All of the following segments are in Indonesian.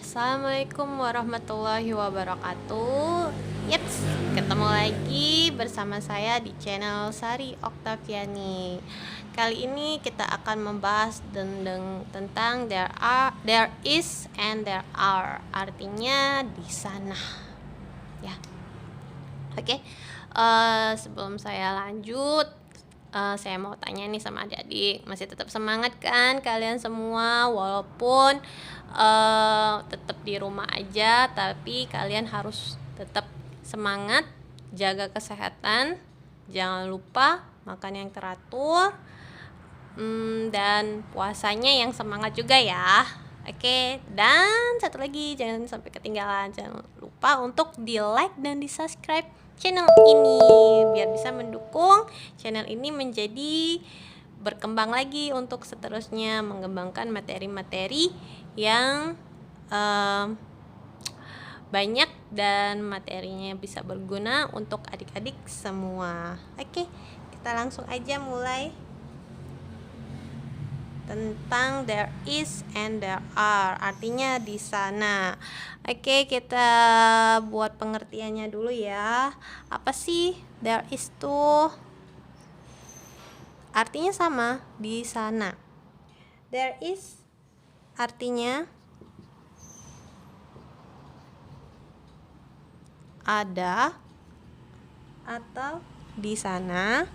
Assalamualaikum warahmatullahi wabarakatuh. Yaps, ketemu lagi bersama saya di channel Sari Oktaviani. Kali ini kita akan membahas tentang there is, and there are. Artinya di sana. Ya. Oke. Sebelum saya lanjut, saya mau tanya nih sama adik-adik, masih tetap semangat kan kalian semua walaupun tetap di rumah aja, tapi kalian harus tetap semangat, jaga kesehatan, jangan lupa makan yang teratur, dan puasanya yang semangat juga ya. Oke, dan satu lagi, jangan sampai ketinggalan, jangan lupa untuk di like dan di subscribe channel ini biar bisa mendukung channel ini menjadi berkembang lagi untuk seterusnya mengembangkan materi-materi yang banyak dan materinya bisa berguna untuk adik-adik semua. Oke, kita langsung aja mulai tentang there is and there are, artinya di sana. Oke, kita buat pengertiannya dulu ya. Apa sih there is tuh? Artinya sama, di sana. There is artinya ada atau di sana.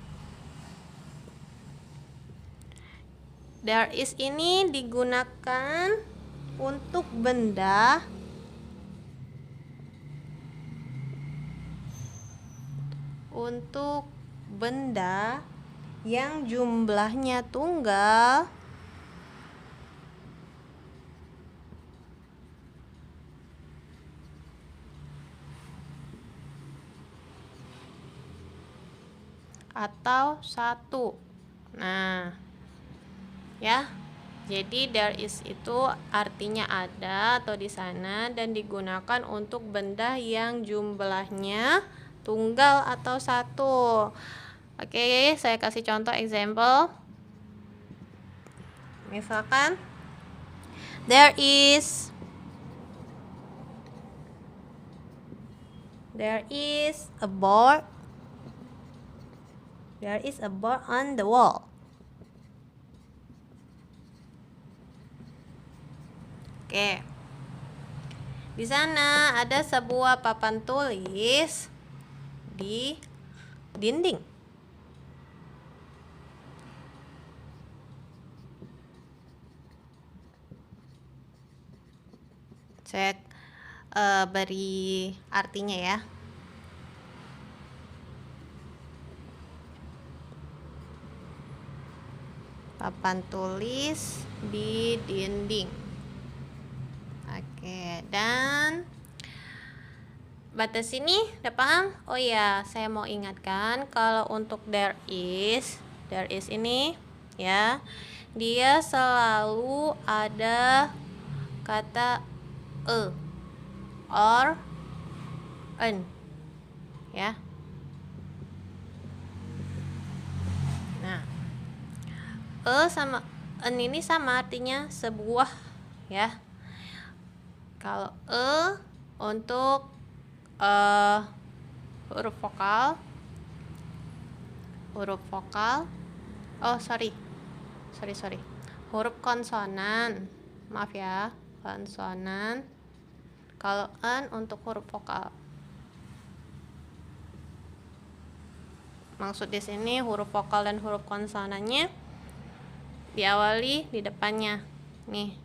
There is ini digunakan untuk benda yang jumlahnya tunggal atau satu. Nah, ya. Jadi there is itu artinya ada atau di sana dan digunakan untuk benda yang jumlahnya tunggal atau satu. Oke, saya kasih contoh example. Misalkan there is a board. There is a board on the wall. Oke. Di sana ada sebuah papan tulis di dinding. Saya beri artinya ya. Papan tulis di dinding. Oke, dan batas ini udah paham? Oh ya, saya mau ingatkan kalau untuk there is ini ya, dia selalu ada kata or an ya. Nah, sama an ini sama artinya sebuah ya. Kalau untuk huruf vokal, huruf konsonan, maaf ya, konsonan. Kalau an untuk huruf vokal. Maksud di sini huruf vokal dan huruf konsonannya diawali di depannya. Nih.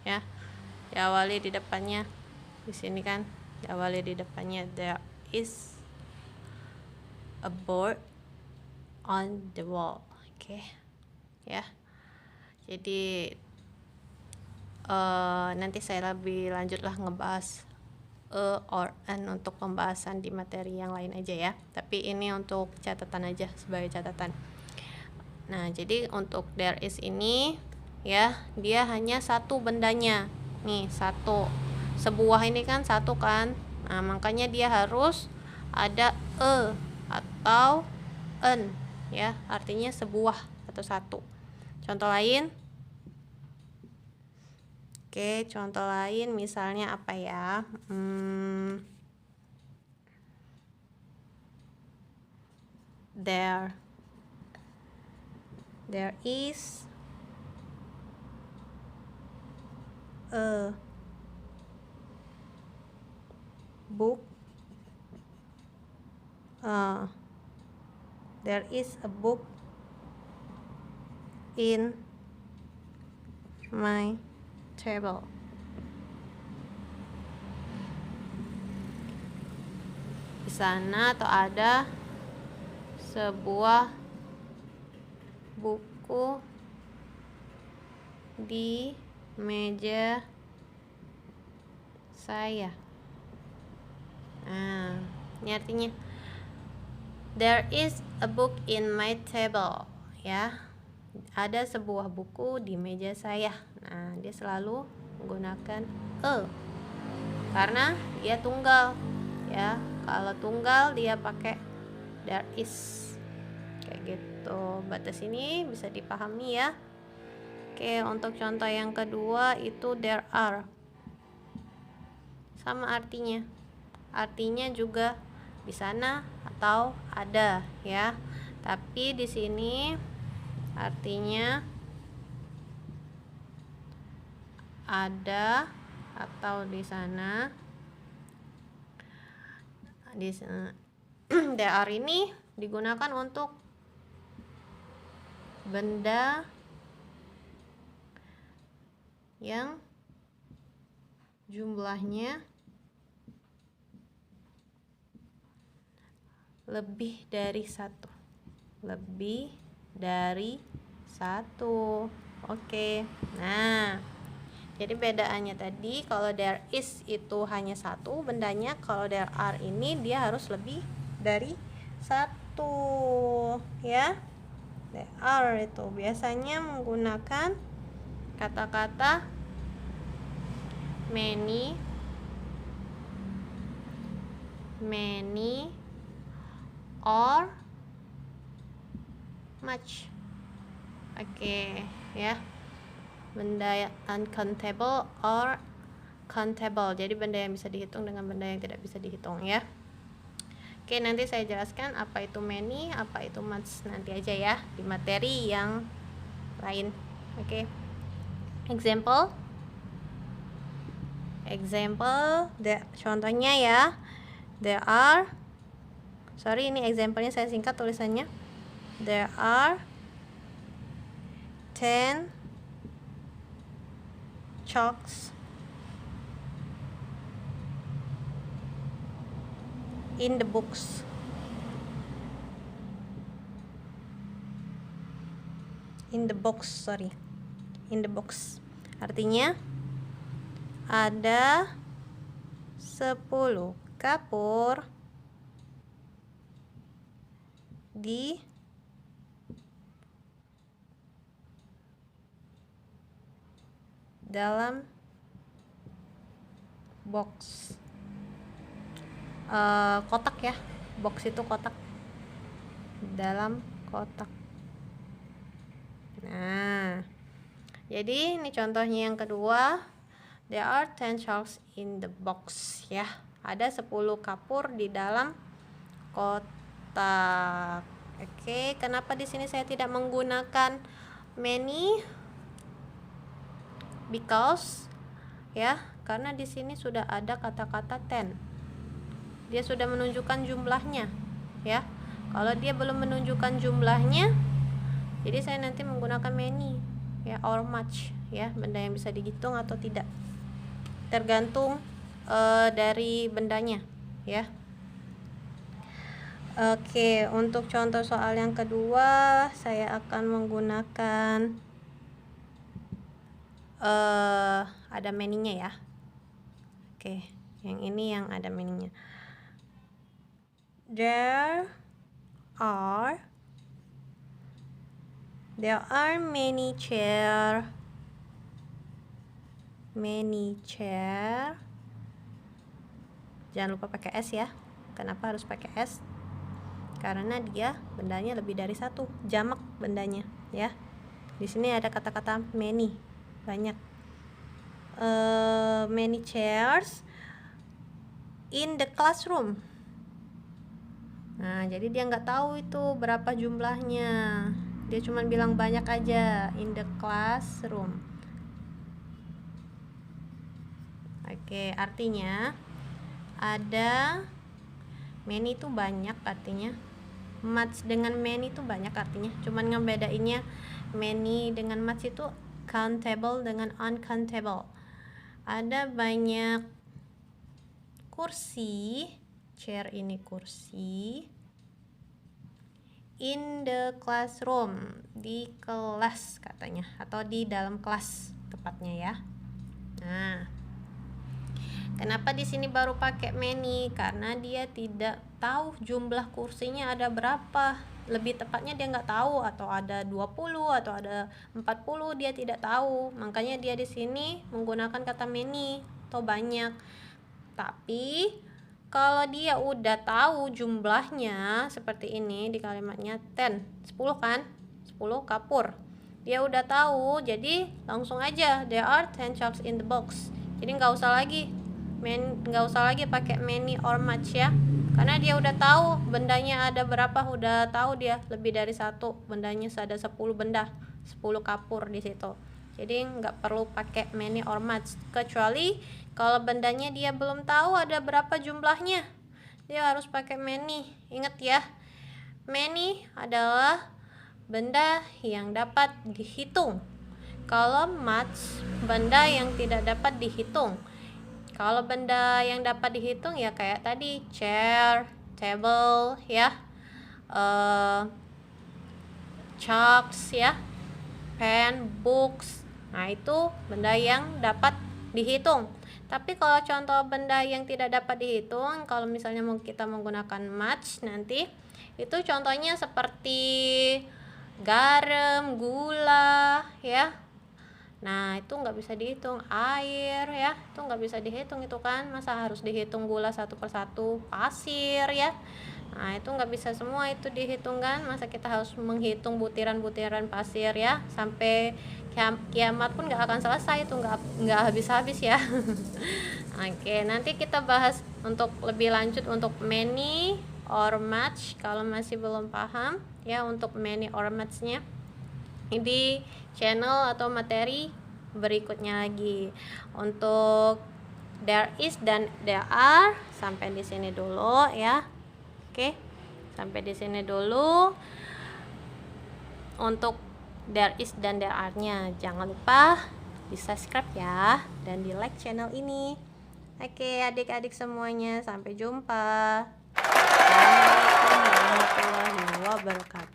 Ya. Diawali di depannya. Di sini kan diawali di depannya there is a board on the wall. Oke. Ya. Jadi nanti saya lebih lanjutlah ngebahas or an untuk pembahasan di materi yang lain aja ya. Tapi ini untuk catatan aja, sebagai catatan. Nah, jadi untuk there is ini ya, dia hanya satu bendanya. Nih, satu. Sebuah ini kan satu kan. Nah, makanya dia harus ada atau an ya, artinya sebuah atau satu. Contoh lain, Oke, contoh lain misalnya apa ya? There is a book. There is a book in my table. Di sana atau ada sebuah buku di meja saya. Nah, ini artinya there is a book in my table, ya. Ada sebuah buku di meja saya. Nah, dia selalu menggunakan a karena dia tunggal, ya. Kalau tunggal dia pakai there is. Kayak gitu. Batas ini bisa dipahami ya. Oke, untuk contoh yang kedua itu there are. Sama artinya. Artinya juga di sana atau ada, ya. Tapi di sini artinya ada atau di sana. Di sana there are ini digunakan untuk benda yang jumlahnya lebih dari satu. Lebih dari satu. Oke. Nah, jadi bedaannya tadi kalau there is itu hanya satu bendanya, kalau there are ini dia harus lebih dari satu, ya. There are itu biasanya menggunakan kata-kata many, or much. Oke, ya. Benda uncountable or countable. Jadi benda yang bisa dihitung dengan benda yang tidak bisa dihitung, ya. Oke, nanti saya jelaskan apa itu many, apa itu much nanti aja ya di materi yang lain. Oke. Example, contohnya ya. There are, ini example-nya saya singkat tulisannya. There are 10 chalks in the books. In the box. Artinya ada 10 kapur di dalam box. Kotak ya. Box itu kotak. Dalam kotak. Nah, jadi ini contohnya yang kedua. There are 10 sharks in the box, ya. Ada 10 kapur di dalam kotak. Oke, kenapa di sini saya tidak menggunakan many? Because, ya, karena di sini sudah ada kata-kata 10. Dia sudah menunjukkan jumlahnya, ya. Kalau dia belum menunjukkan jumlahnya, jadi saya nanti menggunakan many, ya, or much, ya, benda yang bisa dihitung atau tidak, tergantung dari bendanya, ya. Oke, untuk contoh soal yang kedua saya akan menggunakan ada many-nya ya. Oke, yang ini yang ada many-nya. There are many chair. Jangan lupa pakai S ya. Kenapa harus pakai S? Karena dia bendanya lebih dari satu, jamak bendanya, ya. Di sini ada kata-kata many, banyak. many chairs in the classroom. Nah, jadi dia nggak tahu itu berapa jumlahnya. Dia cuma bilang banyak aja, in the classroom. Oke, artinya ada many itu banyak artinya. Much dengan many itu banyak artinya. Cuman ngebedainnya many dengan much itu countable dengan uncountable. Ada banyak kursi, chair ini kursi, in the classroom, di kelas katanya, atau di dalam kelas tepatnya ya. Nah, kenapa di sini baru pakai many? Karena dia tidak tahu jumlah kursinya ada berapa. Lebih tepatnya dia nggak tahu, atau ada 20 atau ada 40, dia tidak tahu. Makanya dia di sini menggunakan kata many atau banyak. Tapi kalau dia udah tahu jumlahnya seperti ini di kalimatnya 10 kan, 10 kapur. Dia udah tahu, jadi langsung aja there are 10 chalks in the box. Jadi nggak usah lagi pakai many or much ya, karena dia udah tahu bendanya ada berapa, udah tahu dia lebih dari satu bendanya, ada 10 benda, 10 kapur di situ. Jadi nggak perlu pakai many or much, kecuali kalau bendanya dia belum tahu ada berapa jumlahnya, dia harus pakai many. Ingat ya, many adalah benda yang dapat dihitung. Kalau much, benda yang tidak dapat dihitung. Kalau benda yang dapat dihitung ya kayak tadi, chair, table ya, chalks ya, pen, books. Nah, itu benda yang dapat dihitung. Tapi kalau contoh benda yang tidak dapat dihitung, kalau misalnya kita menggunakan much nanti, itu contohnya seperti garam, gula ya. Nah, itu nggak bisa dihitung. Air ya, itu nggak bisa dihitung itu kan. Masa harus dihitung gula satu persatu? Pasir ya. Nah, itu nggak bisa semua itu dihitung kan. Masa kita harus menghitung butiran-butiran pasir ya, sampai kiamat pun nggak akan selesai, itu nggak habis-habis ya. Oke, nanti kita bahas untuk lebih lanjut untuk many or much kalau masih belum paham ya, untuk many or much-nya di channel atau materi berikutnya lagi. Untuk there is dan there are sampai di sini dulu ya. Oke, sampai di sini dulu untuk there is dan there are-nya. Jangan lupa di subscribe ya, dan di like channel ini. Oke, adik-adik semuanya, sampai jumpa. Assalamualaikum warahmatullahi wabarakatuh.